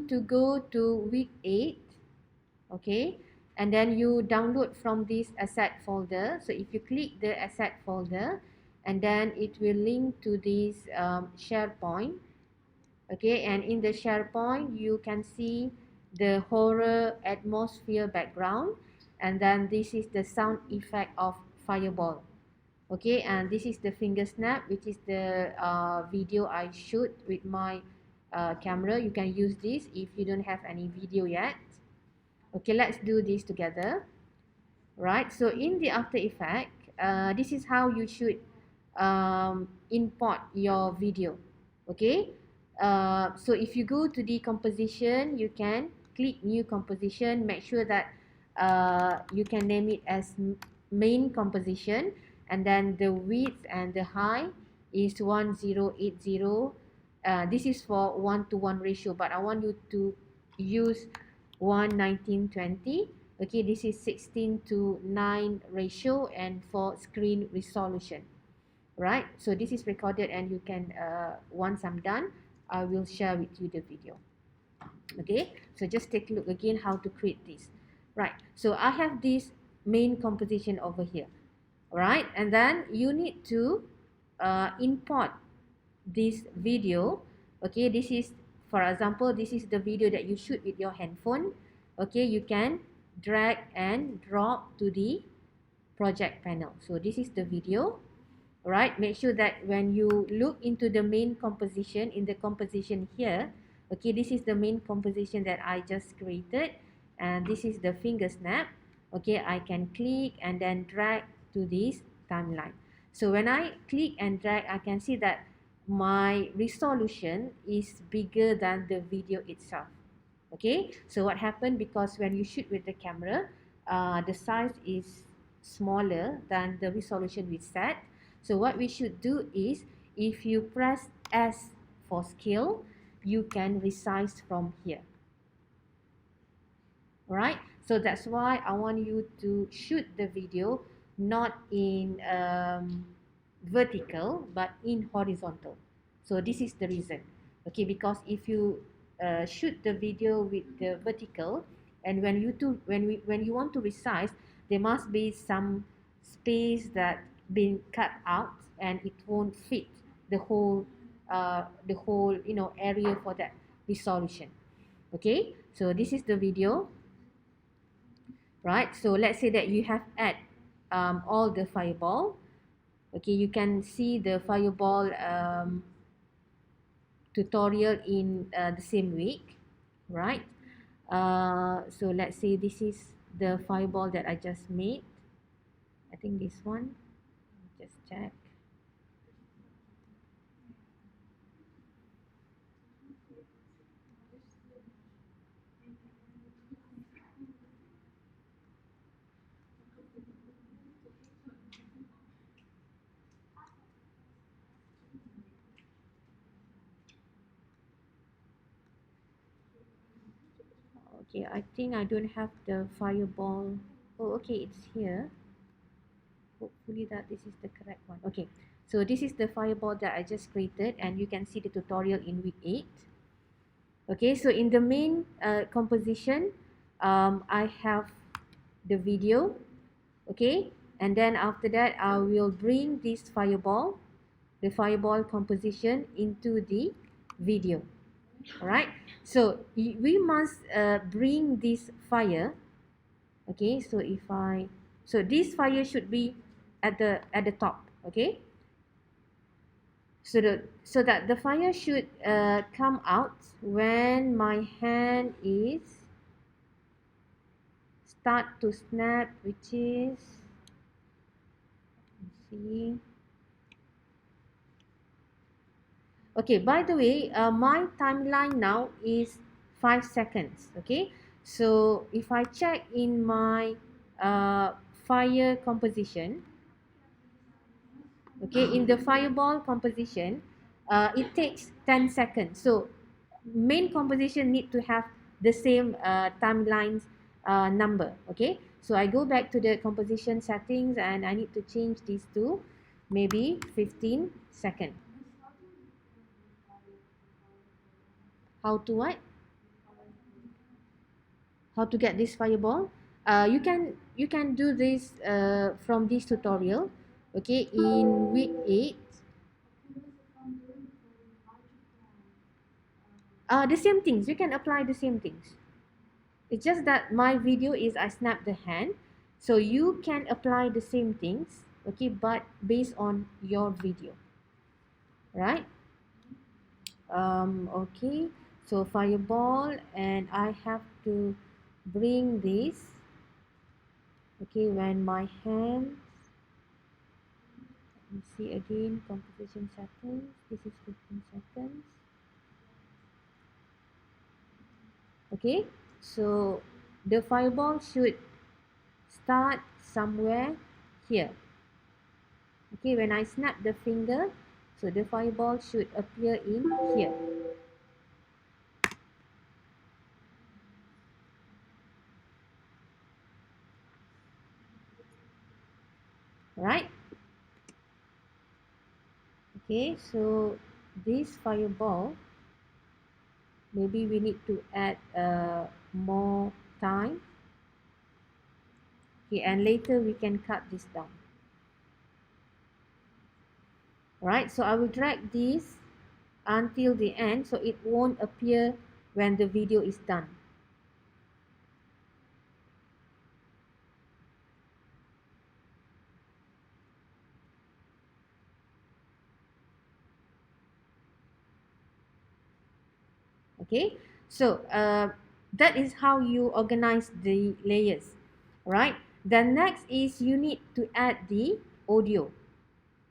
need to go to week 8, okay, and then you download from this asset folder. So if you click the asset folder, and then it will link to this SharePoint, okay, and in the SharePoint you can see the horror atmosphere background, and then this is the sound effect of fireball, okay, and this is the finger snap, which is the video I shoot with my camera. You can use this if you don't have any video yet. Okay, let's do this together. Right, so in the After Effects, this is how you should import your video. Okay, so if you go to the composition, you can click new composition. Make sure that you can name it as main composition, and then the width and the height is 1080. This is for 1:1 ratio, but I want you to use 1:19:20. Okay, this is 16:9 ratio, and for screen resolution. Right, so this is recorded, and you can once I'm done, I will share with you the video. Okay, so just take a look again how to create this. Right, so I have this main composition over here. Right, and then you need to import this video. Okay, this is, for example, this is the video that you shoot with your handphone. Okay, you can drag and drop to the project panel. So this is the video. Right, make sure that when you look into the main composition, in the composition here, okay, this is the main composition that I just created, and this is the finger snap. Okay, I can click and then drag to this timeline. So when I click and drag, I can see that my resolution is bigger than the video itself. Okay, so what happened, because when you shoot with the camera, the size is smaller than the resolution we set. So what we should do is, if you press S for scale, you can resize from here. Alright, so that's why I want you to shoot the video not in vertical but in horizontal. So this is the reason. Okay, because if you shoot the video with the vertical, and when you want to resize, there must be some space that been cut out, and it won't fit the whole area for that resolution. Okay, so this is the video. Right, so let's say that you have add all the fireball. Okay, you can see the fireball tutorial in the same week. Right, so let's say this is the fireball that I just made. I think this one, just check. Okay, I think I don't have the fireball. Oh, okay, it's here. Hopefully that this is the correct one. Okay, so this is the fireball that I just created, and you can see the tutorial in week 8. Okay, so in the main composition, I have the video. Okay, and then after that, I will bring this fireball, the fireball composition, into the video. Alright, so we must bring this fire. Okay, so so this fire should be at the top. Okay, so that the fire should come out when my hand is start to snap, which is, let's see. Okay, by the way, my timeline now is 5 seconds. Okay, so if I check in my fire composition, okay, in the fireball composition, it takes 10 seconds. So main composition need to have the same timelines number. Okay, so I go back to the composition settings, and I need to change these to maybe 15 seconds. How to what? how to get this fireball. You can do this from this tutorial. Okay, in week 8. The same things, you can apply the same things. It's just that my video is I snap the hand, so you can apply the same things, okay, but based on your video, right? Okay, so fireball, and I have to bring this, okay, when my hand, let me see again, composition seconds, this is 15 seconds. Okay, so the fireball should start somewhere here. Okay, when I snap the finger, so the fireball should appear in here. Right? Okay, so this fireball, maybe we need to add more time. Okay, and later we can cut this down. Right, so I will drag this until the end so it won't appear when the video is done. Okay, so that is how you organize the layers, right? The next is you need to add the audio.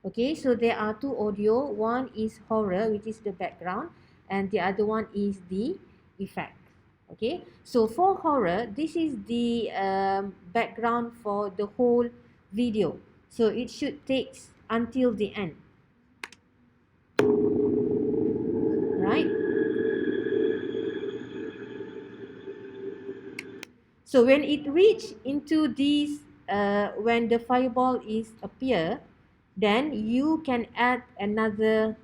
Okay, so there are two audio. One is horror, which is the background, and the other one is the effect. Okay, so for horror, this is the background for the whole video, so it should take until the end, right? So when it reach into this, when the fireball is appear, then you can add another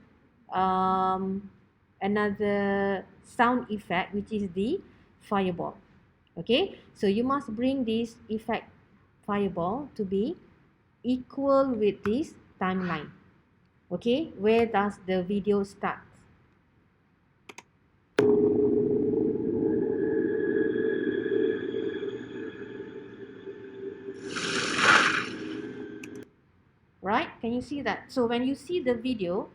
sound effect, which is the fireball. Okay, so you must bring this effect fireball to be equal with this timeline. Okay, where does the video start? Right, can you see that? So when you see the video,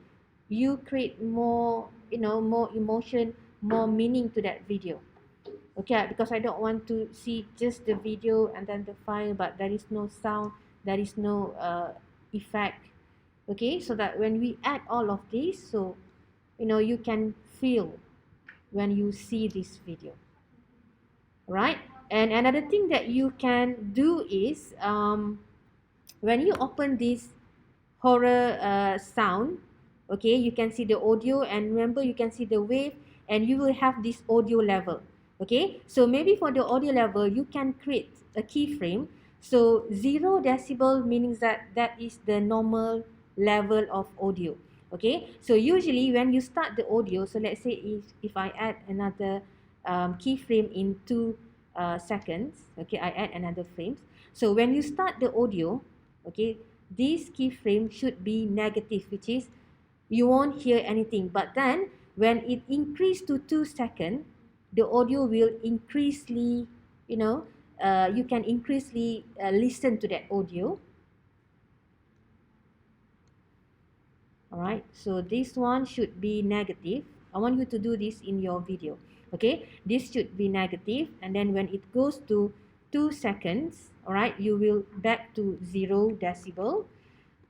you create more, more emotion, more meaning to that video. Okay, because I don't want to see just the video and then the file, but there is no sound, there is no effect. Okay, so that when we add all of this, so you can feel when you see this video, right? And another thing that you can do is when you open this horror sound, okay, you can see the audio, and remember you can see the wave, and you will have this audio level. Okay, so maybe for the audio level you can create a keyframe. So 0 decibel means that is the normal level of audio. Okay, so usually when you start the audio, so let's say if I add another keyframe in 2 seconds, okay, I add another frames. So when you start the audio, okay, this keyframe should be negative, which is you won't hear anything. But then when it increases to 2 seconds, the audio will increasingly, you can increasingly listen to that audio. Alright, so this one should be negative. I want you to do this in your video. Okay, this should be negative, and then when it goes to 2 seconds, alright, you will back to 0 decibel.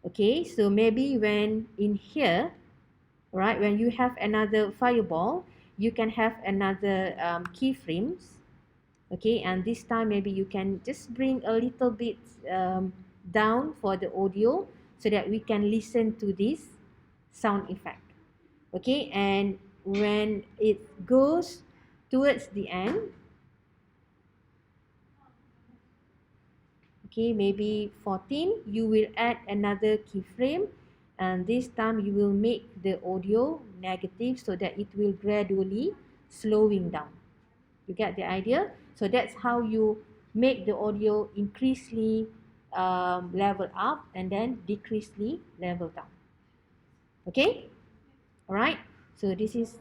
Okay, so maybe when in here, right, when you have another fireball, you can have another keyframes. Okay, and this time maybe you can just bring a little bit down for the audio so that we can listen to this sound effect. Okay, and when it goes towards the end, okay, maybe 14, you will add another keyframe, and this time you will make the audio negative so that it will gradually slowing down. You get the idea? So that's how you make the audio increasingly level up and then decreasingly level down. Okay? Alright? So this is